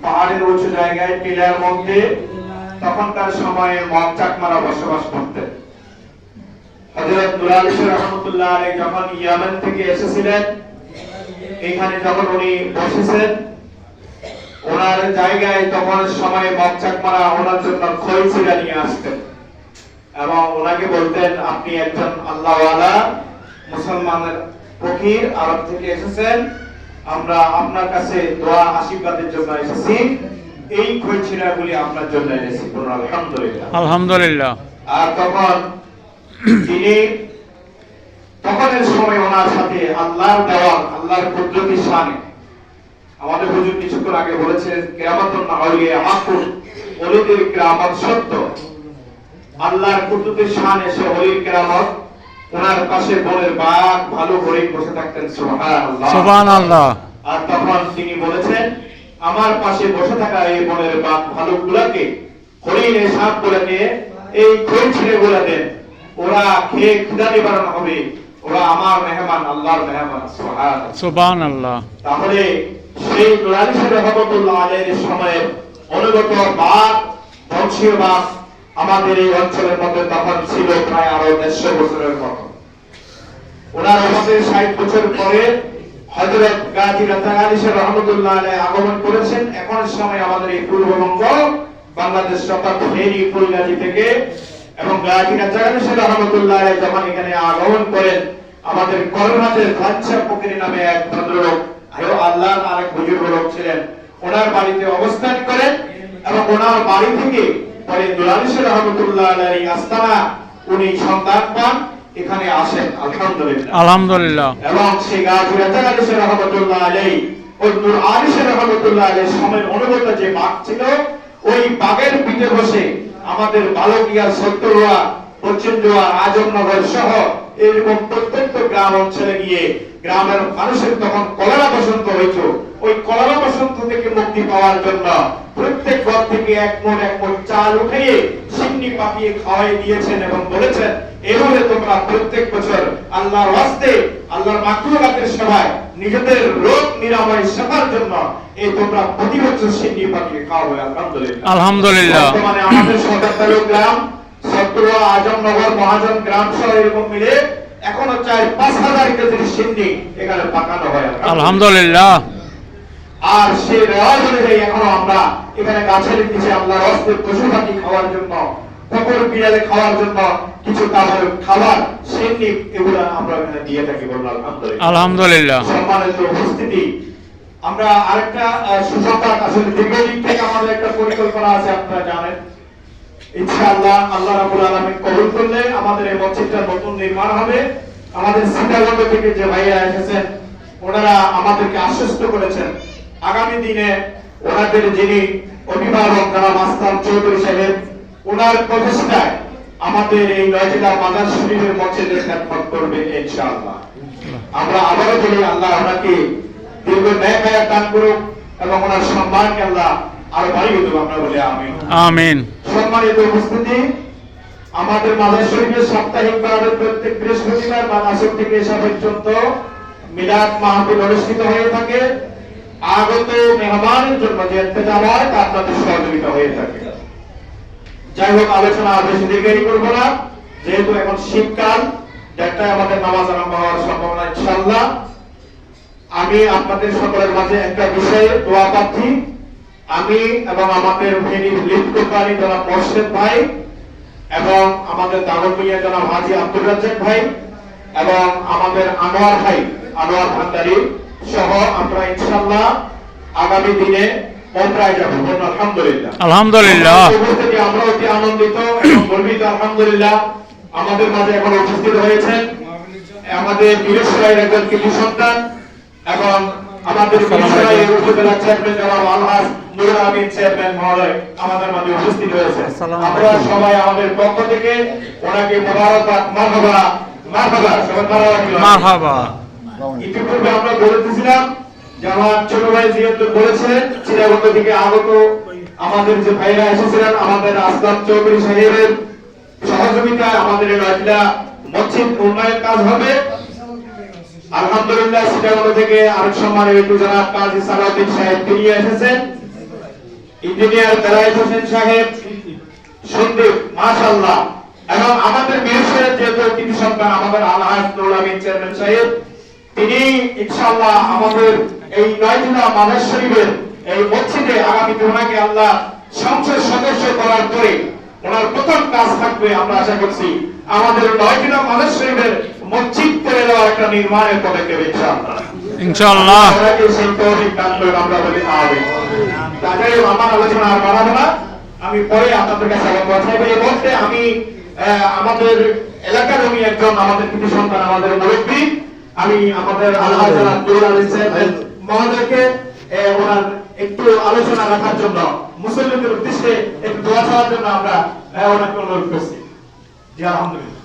পাহাড়ের উঁচু জায়গায় টিলার মধ্যে তখনকার সময়ে চাকমারা বসবাস করতেন। হযরত নূর আলী শাহ রাহমাতুল্লাহ আলাইহি যখন ইয়ামান থেকে এসেছিলেন, এখানে যখন উনি বসেছেন ওনার জায়গায় তখন সময়ে চাকমারা ওনার জন্য খই ছিঁড়া নিয়ে আসতেন এবং ওনাকে বলতেন, আপনি একজন আল্লাহওয়ালা মুসলমানের ফকির, আরব থেকে এসেছেন, আমরা আপনার কাছে দোয়া আশীর্বাদের জন্য এসেছি, এই খই ছিঁড়াগুলি আপনার জন্য এনেছি। আলহামদুলিল্লাহ আলহামদুলিল্লাহ। আর তখন তিনি তখনের সময় ওনার সাথে আল্লাহর দেওয়া আল্লাহর কুদরতি শানে, আমাদের হুজুর কিছুক্ষণ আগে বলেছেন কিয়ামতুন আউলিয়া হাকুন, ওলিদের কিরামত সত্য। আল্লাহর কুদরতি শানে সে ওলির কিরামত, ওনার পাশে বনের বাঘ ভালো হরিণ বসে থাকতেন। সুবহানাল্লাহ সুবহানাল্লাহ। আর তখন তিনি বলেছেন, আমার পাশে বসে থাকা এই বনের বাঘ ভালুকগুলোকে, হরিণের সাপগুলোকে এই খই ছিঁড়ে বলে দেন, ওরা খেয়ে ক্ষুধা নিবারণ হবে, ওরা আমার মেহমান, আল্লাহর মেহমান। সুবহানাল্লাহ। তাহলে সেই নূর আলী শাহ রাহমাতুল্লাহ আলাইহির সময়ে অনুগত বাঘ, বংশীয় বাঘ আমাদের এই অঞ্চলের মধ্যে তখন ছিল প্রায় আরো 150 বছরের মতো। ওনার আমাদের 60 বছর পরে হযরত গাজী রাজা আলী শাহ রাহমাতুল্লাহ আলাইহি আগমন করেছেন। এখন সময় আমাদের এই পূর্ববঙ্গ বাংলাদেশ সরকার ফেনী ফুলগাজী থেকে, এবং গাজী রাজা আলী শাহ রাহমাতুল্লাহ আলাইহি যখন এখানে আগমন করেন, আমাদের করোনাদের বাদশা ফকির নামে এক ভদ্রলোক, আল্লাহর আরেক বুজুর্গ লোক ছিলেন, ওনার বাড়িতে অবস্থান করেন এবং ওনার বাড়ি থেকে পরে নূর আলী শাহ রাহমাতুল্লাহ আলাইহি আস্তানা উনি সন্তান পান, এখানে আসেন। আলহামদুলিল্লাহ আলহামদুলিল্লাহ। এবং সেই গাজী রাজা আলী শাহ রাহমাতুল্লাহ আলাইহি ওই নূর আলী শাহ রাহমাতুল্লাহ আলাইহির সময়ের অনুগত যে বাঘ ছিল, ওই বাঘের পিঠে বসে আমাদের বালকিয়া, সত্তরুয়া, পশ্চিমজোয়া, আজমনগর সহ এরকম প্রত্যন্ত গ্রাম অঞ্চলে গিয়ে গ্রামের মানুষের তখন কলেরা বসন্ত হয়েছে, ওই কলেরা বসন্ত থেকে মুক্তি পাওয়ার জন্য প্রত্যেক ঘর থেকে এক মণ চাল উঠিয়ে সিন্নি পাকিয়ে খাওয়াই দিয়েছেন এবং বলেছেন, এভাবে তোমরা প্রত্যেক বছর আল্লাহর ওয়াস্তে, আল্লাহর মাখলুকাতের সেবায়, নিজেদের রোগ নিরাময় সেবার জন্য এই তোমরা প্রতি বছর সিন্নি পাকিয়ে খাওয়াবে। আলহামদুলিল্লাহ আলহামদুলিল্লাহ। বর্তমানে আমাদের সদর গ্রাম, সত্তরুয়া, আজমনগর, মহাজন গ্রাম সহ এরকম মিলে এখনো 4-5 হাজার কেজির সিন্নি এখানে পাকানো হয়। আলহামদুলিল্লাহ। আর সেই রেওয়াজ অনুযায়ী এখনো আমরা এখানে গাছের নিচে আল্লাহর ওয়াস্তে পশু পাখি খাওয়ার জন্য, কুকুর বিড়ালে খাওয়ার জন্য কিছু তাদের খাবার সিন্নি এগুলো আমরা এখানে দিয়ে থাকি। বললাম আলহামদুলিল্লাহ। আলহামদুলিল্লাহ। সম্মানিত উপস্থিতি, আমরা আরেকটা সুসংবাদ, আসলে দীর্ঘদিন থেকে আমাদের একটা পরিকল্পনা আছে, আপনারা জানেন। ইনশাআল্লাহ আল্লাহ রাব্বুল আলামিন কবুল করলে আমাদের এই মসজিদটা নতুন নির্মাণ হবে। আমাদের সিটাগঞ্জ থেকে যে ভাইরা এসেছেন, ওনারা আমাদেরকে আশ্বস্ত করেছেন আগামী দিনে ওনাদের যিনি অভিভাবক জনাব মাস্তান চৌধুরী সাহেব, ওনার প্রচেষ্টায় আমাদের এই নয়টিলা মাজার শরীফের মসজিদের খেদমত করবে ইনশাআল্লাহ। আমরা আবারও বলি, আল্লাহ ওনাকে দীর্ঘ নেক হায়াত দান করুক এবং ওনার সম্মানকে আল্লাহ আরো বাড়িয়ে দেব। আমরা বলি আমিন। আমিন। সম্মানিত উপস্থিতি, আমাদের মাজার শরীফের সাপ্তাহিকভাবে প্রত্যেক বৃহস্পতিবার বা আসর থেকে এসা পর্যন্ত মিলাদ মাহফিল অনুষ্ঠিত হয়ে থাকে। আগত মেহমানের জন্য যে ইন্তজাম হয় তা আপনাদের সহযোগিতা হয়ে থাকে। যাই হোক, আলোচনা বেশি দীর্ঘায়িত করব না, যেহেতু এখন শীতকাল, 1টায় আমাদের নামাজ আরম্ভ হওয়ার সম্ভাবনা ইনশাআল্লাহ। আমি আপনাদের সকলের মাঝে একটা বিষয়ে দোয়া প্রার্থী, আমি এবং আমাদের ফেনী লিফট কোম্পানি জনাব মোর্শেদ ভাই এবং আমাদের দাগন মিয়া জনাব হাজী আব্দুর রাজ্জাক ভাই এবং আমাদের আনোয়ার ভাই, আনোয়ার ভান্ডারী সহ আমরা ইনশাআল্লাহ আগামী দিনে মন্ত্রায় যাব। আলহামদুলিল্লাহ। আলহামদুলিল্লাহ। উপস্থিতি আমরা অতি আনন্দিত এবং গর্বিত। আলহামদুলিল্লাহ আমাদের মাঝে এখন উপস্থিত হয়েছেন আমাদের বীরেশ্বরের একজন কৃতি সন্তান এবং আমাদের বীরেশ্বরের উপজেলা চেয়ারম্যান জনাব আলহাজ নুরুল আমিন চেয়ারম্যান মহোদয় আমাদের মাঝে উপস্থিত হয়েছে। আমরা সবাই আমাদের পক্ষ থেকে ওনাকে মোবারকবাদ, মারহাবা মারহাবা, সবাই মারহাবা। ইতিপূর্বে আমরা বলেছিলাম যে আমার ছোট ভাই জিয়াদুল বলেছিলেন চিরাগত থেকে আগত আমাদের যে ভাইরা এসেছিলেন, আমাদের আসলাম চৌধুরী সাহেবের সহযোগিতায় আমাদের এই নয়টিলা মসজিদ উন্নয়ন কাজ হবে। আলহামদুলিল্লাহ চিটাগং থেকে আরেক সম্মানের একটু জনাব কাজী সালাউদ্দিন সাহেব তিনি এসেছেন ইঞ্জিনিয়ার বেলায়েত হোসেন সাহেব, সন্দীপ, মাশাআল্লাহ। এবং আমাদের মিরসরাইয়ের যেহেতু তিনি সন্তান আমাদের আলহাজ নুরুল আমিন চেয়ারম্যান সাহেব, তিনি ইনশাআল্লাহ আমাদের এই নয়জনা মাজার শরীফের এই মসজিদে আগামীতে ওনাকে আল্লাহ সংসদ সদস্য করার পরে ওনার প্রথম কাজ থাকবে, আমরা আশা করছি আমাদের নয়জনা মাজার শরীফের মসজিদ করে দেওয়ার একটা নির্মাণের পদক্ষেপ ইনশাআল্লাহ। ইনশাআল্লাহ। ওনাকে সেই তৌফিক দান করুন, আমরা বলি আমিন। তাই আমার আলোচনা আর বাড়াবো না, আমি পরে আপনাদের কাছে আবার পৌঁছাবো। এই মুহূর্তে আমি আমাদের এলাকার উনি একজন আমাদের কৃতি সন্তান, আমাদের মুরব্বী, আমি আমাদের আলহাজ নুরুল আমিন সাহেব মহোদয়কে ওনার একটু আলোচনা রাখার জন্য, মুসলিমদের উদ্দেশ্যে একটু দোয়া চাওয়ার জন্য আমরা ওনাকে অনুরোধ করছি। জি আলহামদুলিল্লাহ।